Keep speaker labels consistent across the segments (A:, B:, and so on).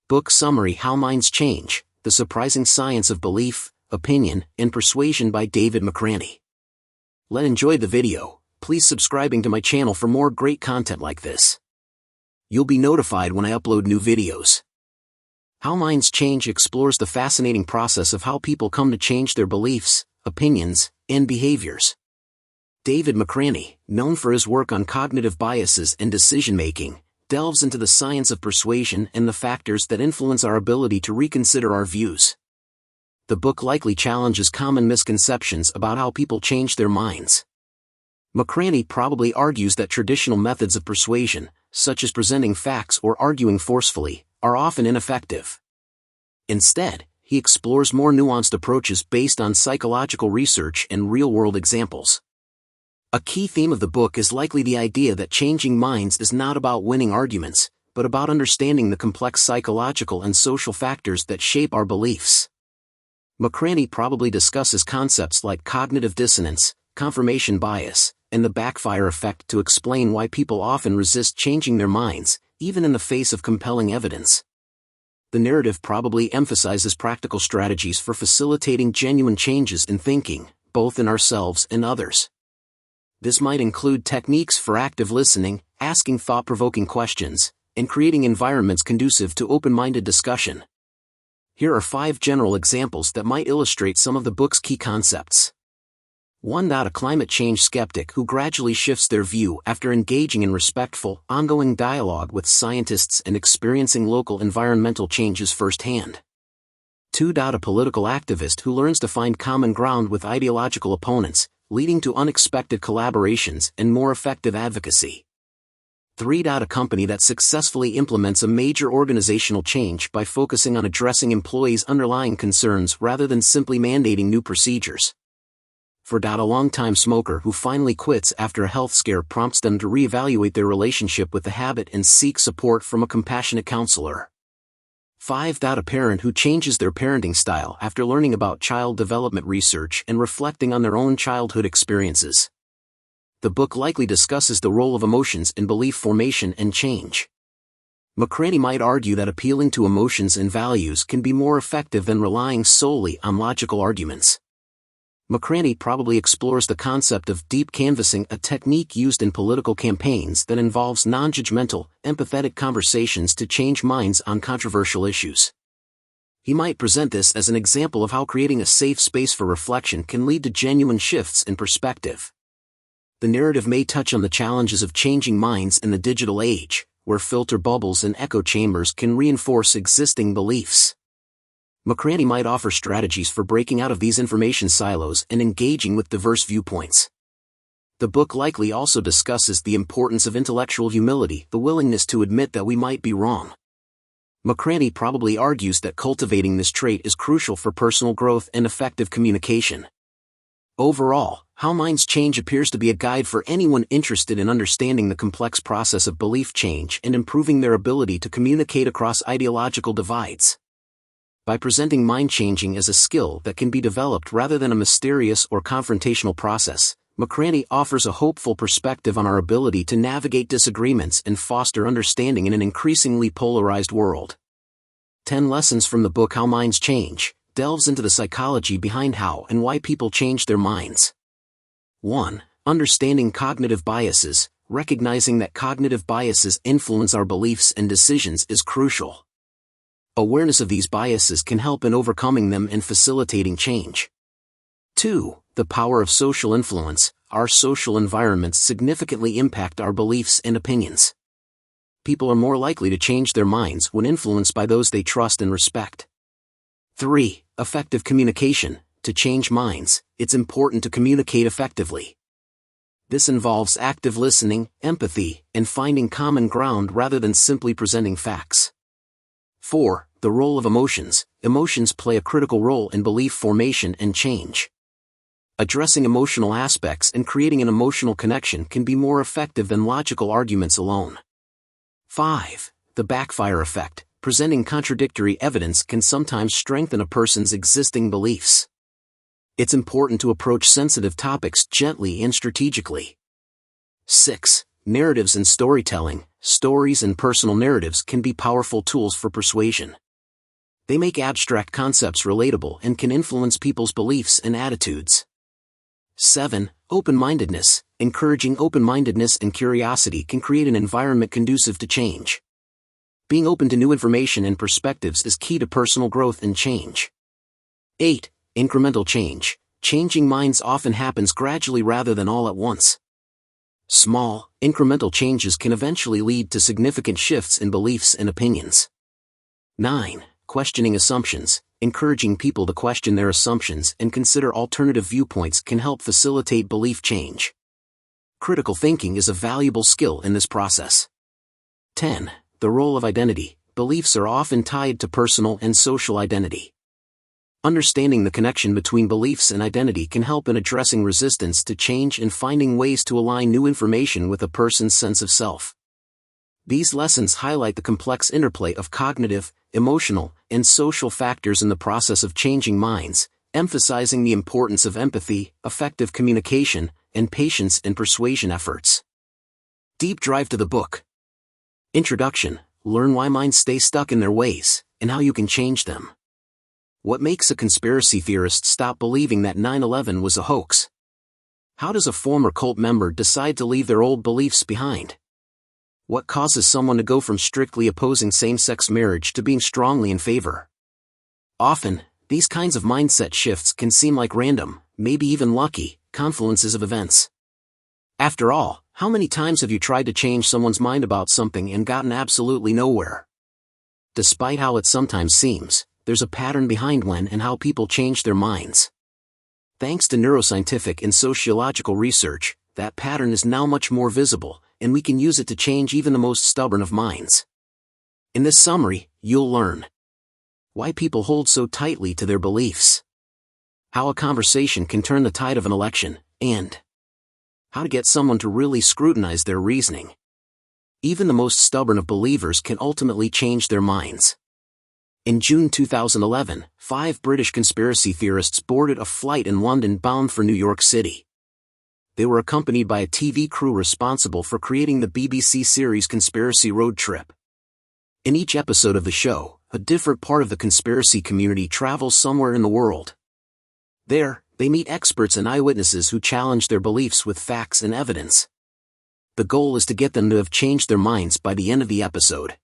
A: Book summary: How Minds Change, The Surprising Science of Belief, Opinion, and Persuasion by David McRaney. Enjoyed the video. Please subscribing to my channel for more great content like this. You'll be notified when I upload new videos. How Minds Change explores the fascinating process of how people come to change their beliefs, opinions, and behaviors. David McRaney, known for his work on cognitive biases and decision-making, delves into the science of persuasion and the factors that influence our ability to reconsider our views. The book likely challenges common misconceptions about how people change their minds. McRaney probably argues that traditional methods of persuasion, such as presenting facts or arguing forcefully, are often ineffective. Instead, he explores more nuanced approaches based on psychological research and real-world examples. A key theme of the book is likely the idea that changing minds is not about winning arguments, but about understanding the complex psychological and social factors that shape our beliefs. McRaney probably discusses concepts like cognitive dissonance, confirmation bias, and the backfire effect to explain why people often resist changing their minds, even in the face of compelling evidence. The narrative probably emphasizes practical strategies for facilitating genuine changes in thinking, both in ourselves and others. This might include techniques for active listening, asking thought-provoking questions, and creating environments conducive to open-minded discussion. Here are 5 general examples that might illustrate some of the book's key concepts. 1. A climate change skeptic who gradually shifts their view after engaging in respectful, ongoing dialogue with scientists and experiencing local environmental changes firsthand. 2. A political activist who learns to find common ground with ideological opponents, leading to unexpected collaborations and more effective advocacy. 3. A company that successfully implements a major organizational change by focusing on addressing employees' underlying concerns rather than simply mandating new procedures. 4. A longtime smoker who finally quits after a health scare prompts them to reevaluate their relationship with the habit and seek support from a compassionate counselor. 5. A parent who changes their parenting style after learning about child development research and reflecting on their own childhood experiences. The book likely discusses the role of emotions in belief formation and change. McRaney might argue that appealing to emotions and values can be more effective than relying solely on logical arguments. McRaney probably explores the concept of deep canvassing, a technique used in political campaigns that involves non-judgmental, empathetic conversations to change minds on controversial issues. He might present this as an example of how creating a safe space for reflection can lead to genuine shifts in perspective. The narrative may touch on the challenges of changing minds in the digital age, where filter bubbles and echo chambers can reinforce existing beliefs. McRaney might offer strategies for breaking out of these information silos and engaging with diverse viewpoints. The book likely also discusses the importance of intellectual humility, the willingness to admit that we might be wrong. McRaney probably argues that cultivating this trait is crucial for personal growth and effective communication. Overall, How Minds Change appears to be a guide for anyone interested in understanding the complex process of belief change and improving their ability to communicate across ideological divides. By presenting mind changing as a skill that can be developed rather than a mysterious or confrontational process, McRaney offers a hopeful perspective on our ability to navigate disagreements and foster understanding in an increasingly polarized world. 10 Lessons from the book How Minds Change delves into the psychology behind how and why people change their minds. 1. Understanding cognitive biases. Recognizing that cognitive biases influence our beliefs and decisions is crucial. Awareness of these biases can help in overcoming them and facilitating change. 2. The power of social influence. Our social environments significantly impact our beliefs and opinions. People are more likely to change their minds when influenced by those they trust and respect. 3. Effective communication. To change minds, it's important to communicate effectively. This involves active listening, empathy, and finding common ground rather than simply presenting facts. 4. The role of emotions. Emotions play a critical role in belief formation and change. Addressing emotional aspects and creating an emotional connection can be more effective than logical arguments alone. 5. The backfire effect. Presenting contradictory evidence can sometimes strengthen a person's existing beliefs. It's important to approach sensitive topics gently and strategically. 6. Narratives and storytelling. Stories and personal narratives can be powerful tools for persuasion. They make abstract concepts relatable and can influence people's beliefs and attitudes. 7. Open-mindedness. Encouraging open-mindedness and curiosity can create an environment conducive to change. Being open to new information and perspectives is key to personal growth and change. 8. Incremental change. Changing minds often happens gradually rather than all at once. Small, incremental changes can eventually lead to significant shifts in beliefs and opinions. 9. Questioning assumptions. Encouraging people to question their assumptions and consider alternative viewpoints can help facilitate belief change. Critical thinking is a valuable skill in this process. 10. The role of identity. Beliefs are often tied to personal and social identity. Understanding the connection between beliefs and identity can help in addressing resistance to change and finding ways to align new information with a person's sense of self. These lessons highlight the complex interplay of cognitive, emotional, and social factors in the process of changing minds, emphasizing the importance of empathy, effective communication, and patience in persuasion efforts. Deep dive to the book. Introduction. Learn why minds stay stuck in their ways, and how you can change them. What makes a conspiracy theorist stop believing that 9/11 was a hoax? How does a former cult member decide to leave their old beliefs behind? What causes someone to go from strictly opposing same-sex marriage to being strongly in favor? Often, these kinds of mindset shifts can seem like random, maybe even lucky, confluences of events. After all, how many times have you tried to change someone's mind about something and gotten absolutely nowhere? Despite how it sometimes seems, there's a pattern behind when and how people change their minds. Thanks to neuroscientific and sociological research, that pattern is now much more visible, and we can use it to change even the most stubborn of minds. In this summary, you'll learn why people hold so tightly to their beliefs, how a conversation can turn the tide of an election, and how to get someone to really scrutinize their reasoning. Even the most stubborn of believers can ultimately change their minds. In June 2011, 5 British conspiracy theorists boarded a flight in London bound for New York City. They were accompanied by a TV crew responsible for creating the BBC series Conspiracy Road Trip. In each episode of the show, a different part of the conspiracy community travels somewhere in the world. There, they meet experts and eyewitnesses who challenge their beliefs with facts and evidence. The goal is to get them to have changed their minds by the end of the episode.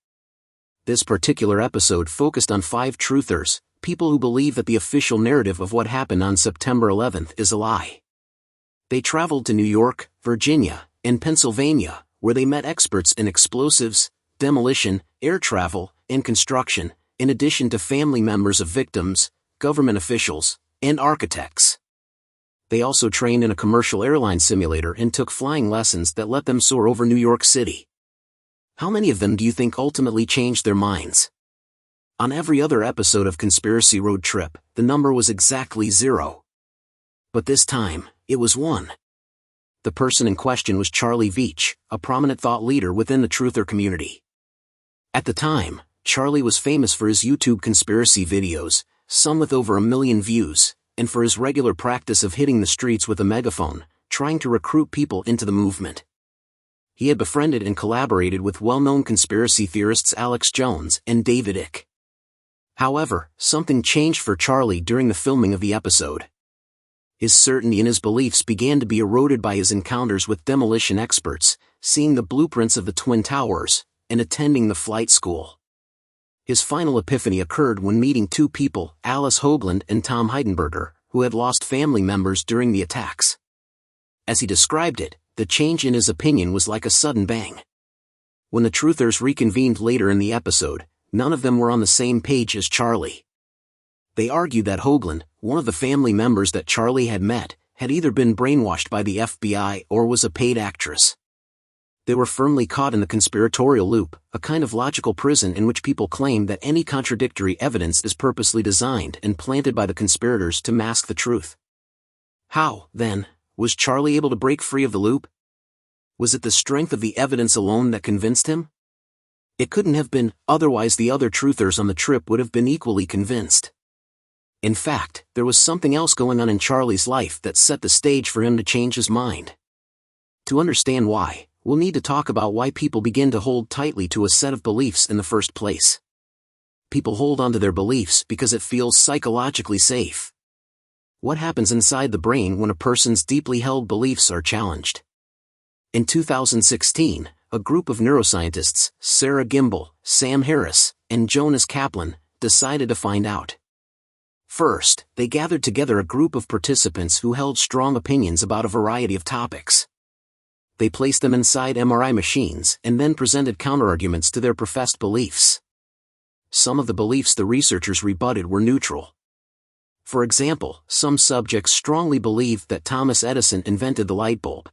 A: This particular episode focused on 5 truthers, people who believe that the official narrative of what happened on September 11th is a lie. They traveled to New York, Virginia, and Pennsylvania, where they met experts in explosives, demolition, air travel, and construction, in addition to family members of victims, government officials, and architects. They also trained in a commercial airline simulator and took flying lessons that let them soar over New York City. How many of them do you think ultimately changed their minds? On every other episode of Conspiracy Road Trip, the number was exactly 0. But this time, it was 1. The person in question was Charlie Veitch, a prominent thought leader within the truther community. At the time, Charlie was famous for his YouTube conspiracy videos, some with over 1 million views, and for his regular practice of hitting the streets with a megaphone, trying to recruit people into the movement. He had befriended and collaborated with well-known conspiracy theorists Alex Jones and David Icke. However, something changed for Charlie during the filming of the episode. His certainty in his beliefs began to be eroded by his encounters with demolition experts, seeing the blueprints of the Twin Towers, and attending the flight school. His final epiphany occurred when meeting 2 people, Alice Hoagland and Tom Heidenberger, who had lost family members during the attacks. As he described it, the change in his opinion was like a sudden bang. When the truthers reconvened later in the episode, none of them were on the same page as Charlie. They argued that Hoagland, one of the family members that Charlie had met, had either been brainwashed by the FBI or was a paid actress. They were firmly caught in the conspiratorial loop, a kind of logical prison in which people claim that any contradictory evidence is purposely designed and planted by the conspirators to mask the truth. How, then, was Charlie able to break free of the loop? Was it the strength of the evidence alone that convinced him? It couldn't have been, otherwise the other truthers on the trip would have been equally convinced. In fact, there was something else going on in Charlie's life that set the stage for him to change his mind. To understand why, we'll need to talk about why people begin to hold tightly to a set of beliefs in the first place. People hold onto their beliefs because it feels psychologically safe. What happens inside the brain when a person's deeply held beliefs are challenged? In 2016, a group of neuroscientists, Sarah Gimbel, Sam Harris, and Jonas Kaplan, decided to find out. First, they gathered together a group of participants who held strong opinions about a variety of topics. They placed them inside MRI machines and then presented counterarguments to their professed beliefs. Some of the beliefs the researchers rebutted were neutral. For example, some subjects strongly believed that Thomas Edison invented the light bulb.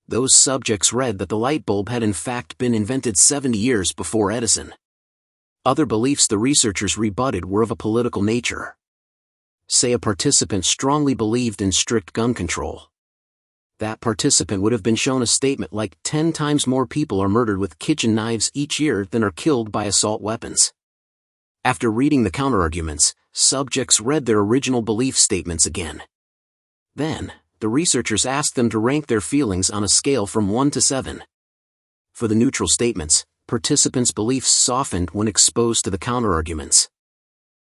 A: Those subjects read that the light bulb had in fact been invented 70 years before Edison. Other beliefs the researchers rebutted were of a political nature. Say a participant strongly believed in strict gun control. That participant would have been shown a statement like 10 times more people are murdered with kitchen knives each year than are killed by assault weapons. After reading the counterarguments, subjects read their original belief statements again. Then, the researchers asked them to rank their feelings on a scale from 1 to 7. For the neutral statements, participants' beliefs softened when exposed to the counterarguments.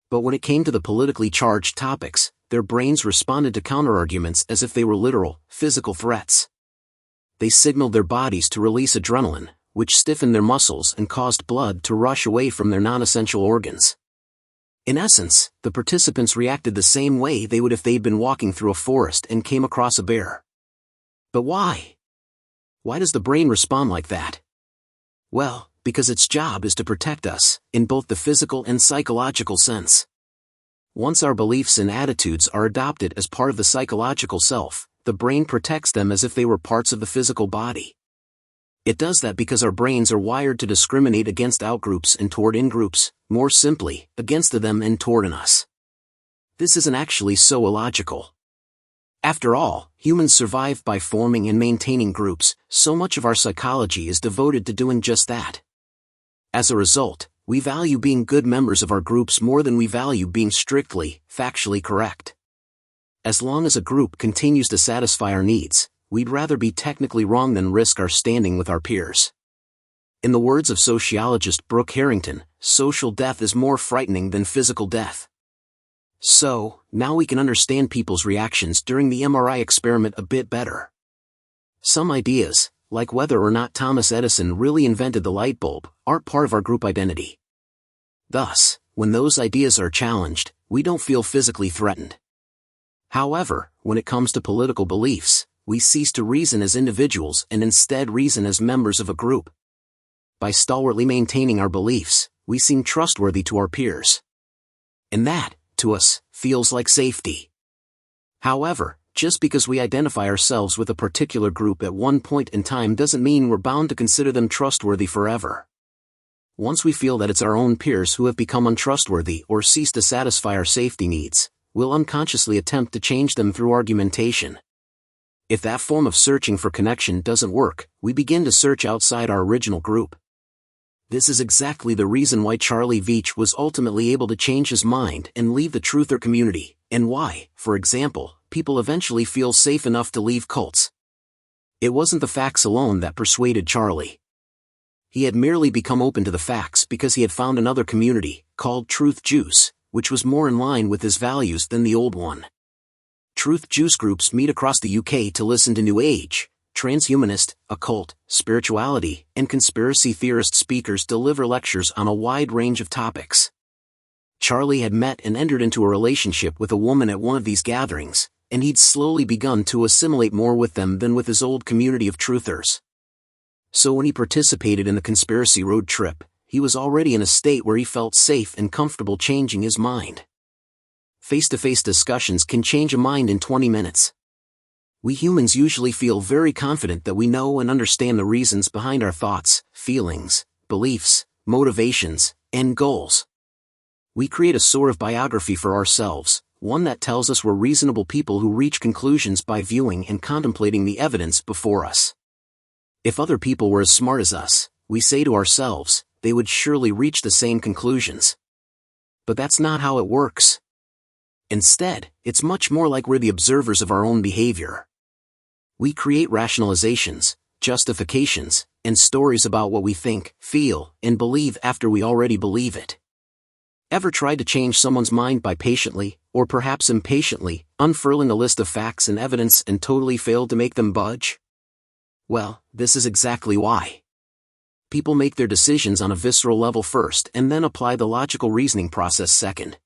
A: But when it came to the politically charged topics, their brains responded to counterarguments as if they were literal, physical threats. They signaled their bodies to release adrenaline, which stiffened their muscles and caused blood to rush away from their non-essential organs. In essence, the participants reacted the same way they would if they'd been walking through a forest and came across a bear. But why? Why does the brain respond like that? Well, because its job is to protect us, in both the physical and psychological sense. Once our beliefs and attitudes are adopted as part of the psychological self, the brain protects them as if they were parts of the physical body. It does that because our brains are wired to discriminate against outgroups and toward in-groups, more simply, against them and toward us. This isn't actually so illogical. After all, humans survive by forming and maintaining groups, so much of our psychology is devoted to doing just that. As a result, we value being good members of our groups more than we value being strictly, factually correct. As long as a group continues to satisfy our needs, we'd rather be technically wrong than risk our standing with our peers. In the words of sociologist Brooke Harrington, social death is more frightening than physical death. So, now we can understand people's reactions during the MRI experiment a bit better. Some ideas, like whether or not Thomas Edison really invented the light bulb, aren't part of our group identity. Thus, when those ideas are challenged, we don't feel physically threatened. However, when it comes to political beliefs, we cease to reason as individuals and instead reason as members of a group. By stalwartly maintaining our beliefs, we seem trustworthy to our peers. And that, to us, feels like safety. However, just because we identify ourselves with a particular group at one point in time doesn't mean we're bound to consider them trustworthy forever. Once we feel that it's our own peers who have become untrustworthy or cease to satisfy our safety needs, we'll unconsciously attempt to change them through argumentation. If that form of searching for connection doesn't work, we begin to search outside our original group. This is exactly the reason why Charlie Veitch was ultimately able to change his mind and leave the truther community, and why, for example, people eventually feel safe enough to leave cults. It wasn't the facts alone that persuaded Charlie. He had merely become open to the facts because he had found another community, called Truth Juice, which was more in line with his values than the old one. Truth Juice groups meet across the UK to listen to New Age, transhumanist, occult, spirituality, and conspiracy theorist speakers deliver lectures on a wide range of topics. Charlie had met and entered into a relationship with a woman at one of these gatherings, and he'd slowly begun to assimilate more with them than with his old community of truthers. So when he participated in the conspiracy road trip, he was already in a state where he felt safe and comfortable changing his mind. Face-to-face discussions can change a mind in 20 minutes. We humans usually feel very confident that we know and understand the reasons behind our thoughts, feelings, beliefs, motivations, and goals. We create a sort of biography for ourselves, one that tells us we're reasonable people who reach conclusions by viewing and contemplating the evidence before us. If other people were as smart as us, we say to ourselves, they would surely reach the same conclusions. But that's not how it works. Instead, it's much more like we're the observers of our own behavior. We create rationalizations, justifications, and stories about what we think, feel, and believe after we already believe it. Ever tried to change someone's mind by patiently, or perhaps impatiently, unfurling a list of facts and evidence and totally failed to make them budge? Well, this is exactly why. People make their decisions on a visceral level first and then apply the logical reasoning process second.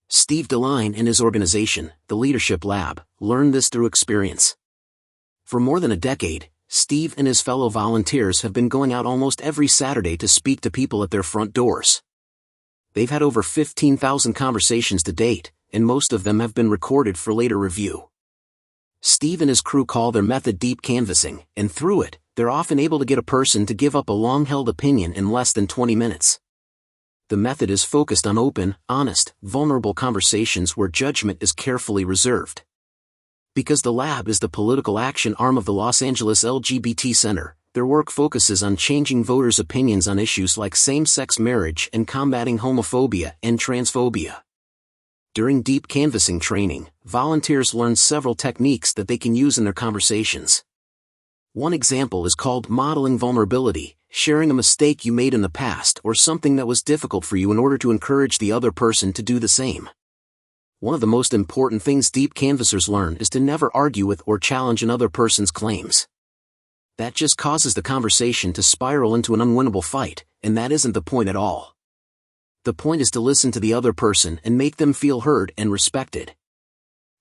A: Steve DeLine and his organization, the Leadership Lab, learned this through experience. For more than a decade, Steve and his fellow volunteers have been going out almost every Saturday to speak to people at their front doors. They've had over 15,000 conversations to date, and most of them have been recorded for later review. Steve and his crew call their method deep canvassing, and through it, they're often able to get a person to give up a long-held opinion in less than 20 minutes. The method is focused on open, honest, vulnerable conversations where judgment is carefully reserved. Because the lab is the political action arm of the Los Angeles LGBT Center, their work focuses on changing voters' opinions on issues like same-sex marriage and combating homophobia and transphobia. During deep canvassing training, volunteers learn several techniques that they can use in their conversations. One example is called modeling vulnerability, sharing a mistake you made in the past or something that was difficult for you in order to encourage the other person to do the same. One of the most important things deep canvassers learn is to never argue with or challenge another person's claims. That just causes the conversation to spiral into an unwinnable fight, and that isn't the point at all. The point is to listen to the other person and make them feel heard and respected.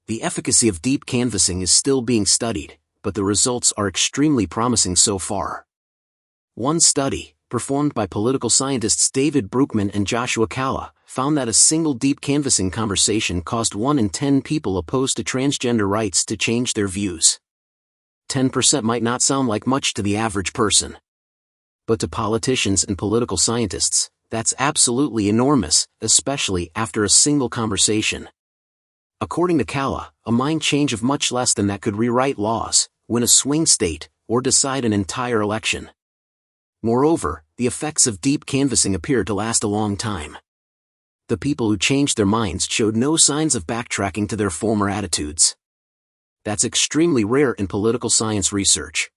A: The efficacy of deep canvassing is still being studied, but the results are extremely promising so far. One study, performed by political scientists David Bruckman and Joshua Calla, found that a single deep canvassing conversation caused 1 in 10 people opposed to transgender rights to change their views. 10% might not sound like much to the average person. But to politicians and political scientists, that's absolutely enormous, especially after a single conversation. According to Calla, a mind change of much less than that could rewrite laws, win a swing state, or decide an entire election. Moreover, the effects of deep canvassing appear to last a long time. The people who changed their minds showed no signs of backtracking to their former attitudes. That's extremely rare in political science research.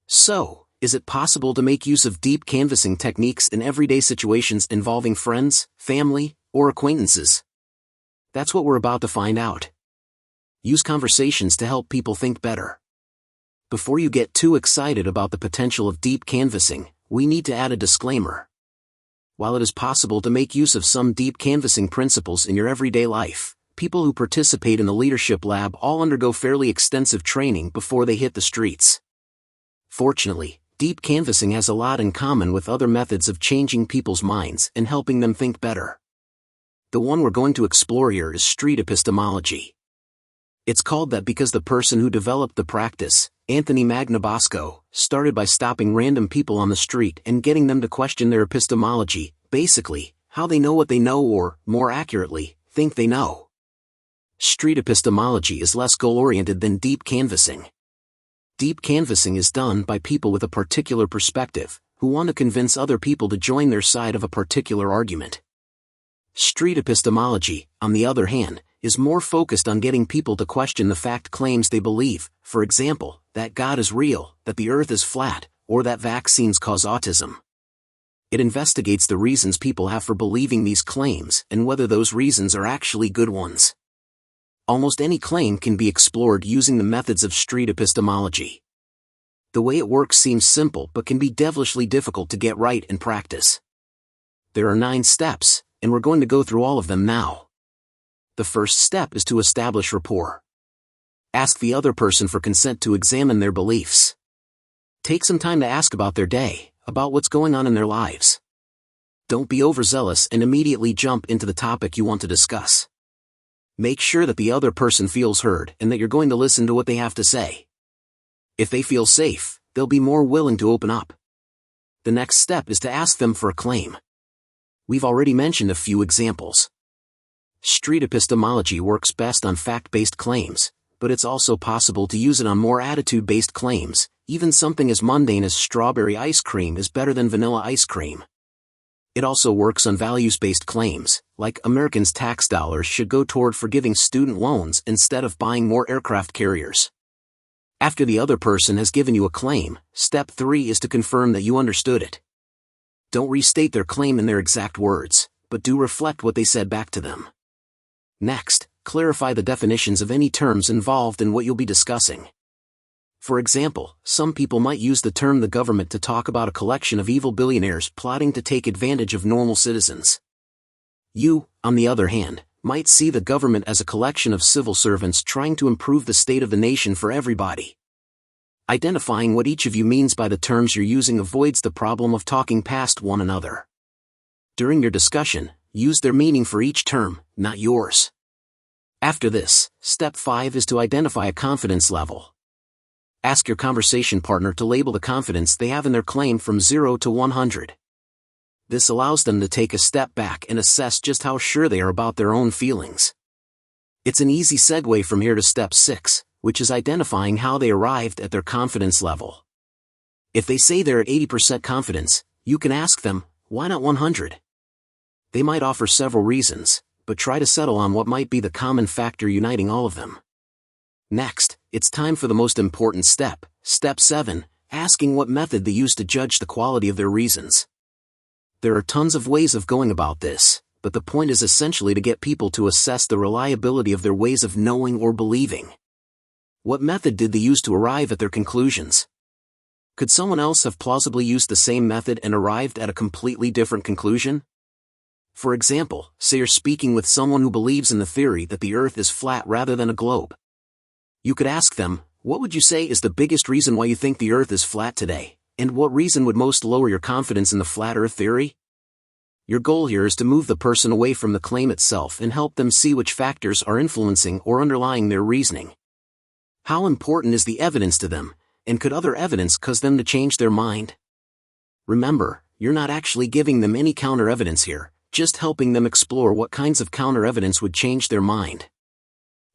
A: So, is it possible to make use of deep canvassing techniques in everyday situations involving friends, family, or acquaintances? That's what we're about to find out. Use conversations to help people think better. Before you get too excited about the potential of deep canvassing, we need to add a disclaimer. While it is possible to make use of some deep canvassing principles in your everyday life, people who participate in the Leadership Lab all undergo fairly extensive training before they hit the streets. Fortunately, deep canvassing has a lot in common with other methods of changing people's minds and helping them think better. The one we're going to explore here is street epistemology. It's called that because the person who developed the practice, Anthony Magnabosco, started by stopping random people on the street and getting them to question their epistemology, basically, how they know what they know or, more accurately, think they know. Street epistemology is less goal-oriented than deep canvassing. Deep canvassing is done by people with a particular perspective, who want to convince other people to join their side of a particular argument. Street epistemology, on the other hand, is more focused on getting people to question the fact claims they believe, for example, that God is real, that the earth is flat, or that vaccines cause autism. It investigates the reasons people have for believing these claims and whether those reasons are actually good ones. Almost any claim can be explored using the methods of street epistemology. The way it works seems simple but can be devilishly difficult to get right in practice. There are 9 steps, and we're going to go through all of them now. The first step is to establish rapport. Ask the other person for consent to examine their beliefs. Take some time to ask about their day, about what's going on in their lives. Don't be overzealous and immediately jump into the topic you want to discuss. Make sure that the other person feels heard and that you're going to listen to what they have to say. If they feel safe, they'll be more willing to open up. The next step is to ask them for a claim. We've already mentioned a few examples. Street epistemology works best on fact-based claims, but it's also possible to use it on more attitude-based claims. Even something as mundane as strawberry ice cream is better than vanilla ice cream. It also works on values-based claims, like Americans' tax dollars should go toward forgiving student loans instead of buying more aircraft carriers. After the other person has given you a claim, step 3 is to confirm that you understood it. Don't restate their claim in their exact words, but do reflect what they said back to them. Next, clarify the definitions of any terms involved in what you'll be discussing. For example, some people might use the term the government to talk about a collection of evil billionaires plotting to take advantage of normal citizens. You, on the other hand, might see the government as a collection of civil servants trying to improve the state of the nation for everybody. Identifying what each of you means by the terms you're using avoids the problem of talking past one another. During your discussion, use their meaning for each term, not yours. After this, step 5 is to identify a confidence level. Ask your conversation partner to label the confidence they have in their claim from 0 to 100. This allows them to take a step back and assess just how sure they are about their own feelings. It's an easy segue from here to step 6, which is identifying how they arrived at their confidence level. If they say they're at 80% confidence, you can ask them, why not 100? They might offer several reasons, but try to settle on what might be the common factor uniting all of them. Next, it's time for the most important step, step 7, asking what method they use to judge the quality of their reasons. There are tons of ways of going about this, but the point is essentially to get people to assess the reliability of their ways of knowing or believing. What method did they use to arrive at their conclusions? Could someone else have plausibly used the same method and arrived at a completely different conclusion? For example, say you're speaking with someone who believes in the theory that the Earth is flat rather than a globe. You could ask them, what would you say is the biggest reason why you think the Earth is flat today, and what reason would most lower your confidence in the flat Earth theory? Your goal here is to move the person away from the claim itself and help them see which factors are influencing or underlying their reasoning. How important is the evidence to them, and could other evidence cause them to change their mind? Remember, you're not actually giving them any counter-evidence here, just helping them explore what kinds of counter-evidence would change their mind.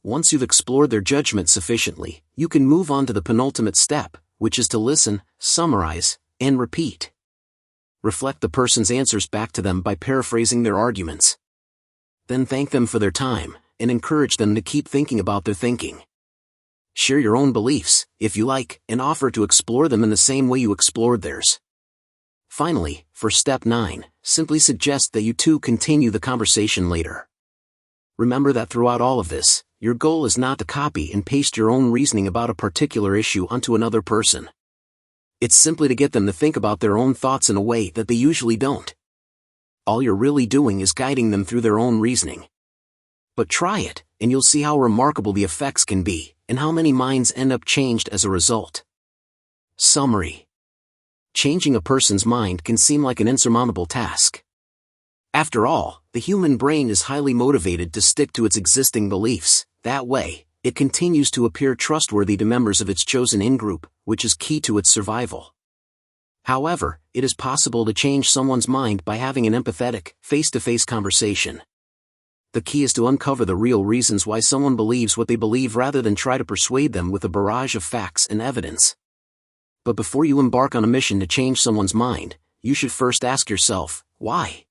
A: Once you've explored their judgment sufficiently, you can move on to the penultimate step, which is to listen, summarize, and repeat. Reflect the person's answers back to them by paraphrasing their arguments. Then thank them for their time, and encourage them to keep thinking about their thinking. Share your own beliefs, if you like, and offer to explore them in the same way you explored theirs. Finally, for step 9, simply suggest that you two continue the conversation later. Remember that throughout all of this, your goal is not to copy and paste your own reasoning about a particular issue onto another person. It's simply to get them to think about their own thoughts in a way that they usually don't. All you're really doing is guiding them through their own reasoning. But try it, and you'll see how remarkable the effects can be, and how many minds end up changed as a result. Summary. Changing a person's mind can seem like an insurmountable task. After all, the human brain is highly motivated to stick to its existing beliefs. That way, it continues to appear trustworthy to members of its chosen in-group, which is key to its survival. However, it is possible to change someone's mind by having an empathetic, face-to-face conversation. The key is to uncover the real reasons why someone believes what they believe rather than try to persuade them with a barrage of facts and evidence. But before you embark on a mission to change someone's mind, you should first ask yourself, why?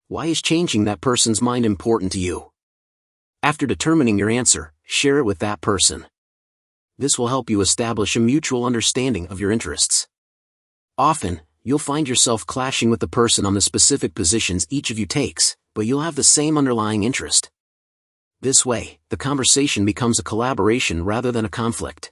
A: Why is changing that person's mind important to you? After determining your answer, share it with that person. This will help you establish a mutual understanding of your interests. Often, you'll find yourself clashing with the person on the specific positions each of you takes, but you'll have the same underlying interest. This way, the conversation becomes a collaboration rather than a conflict.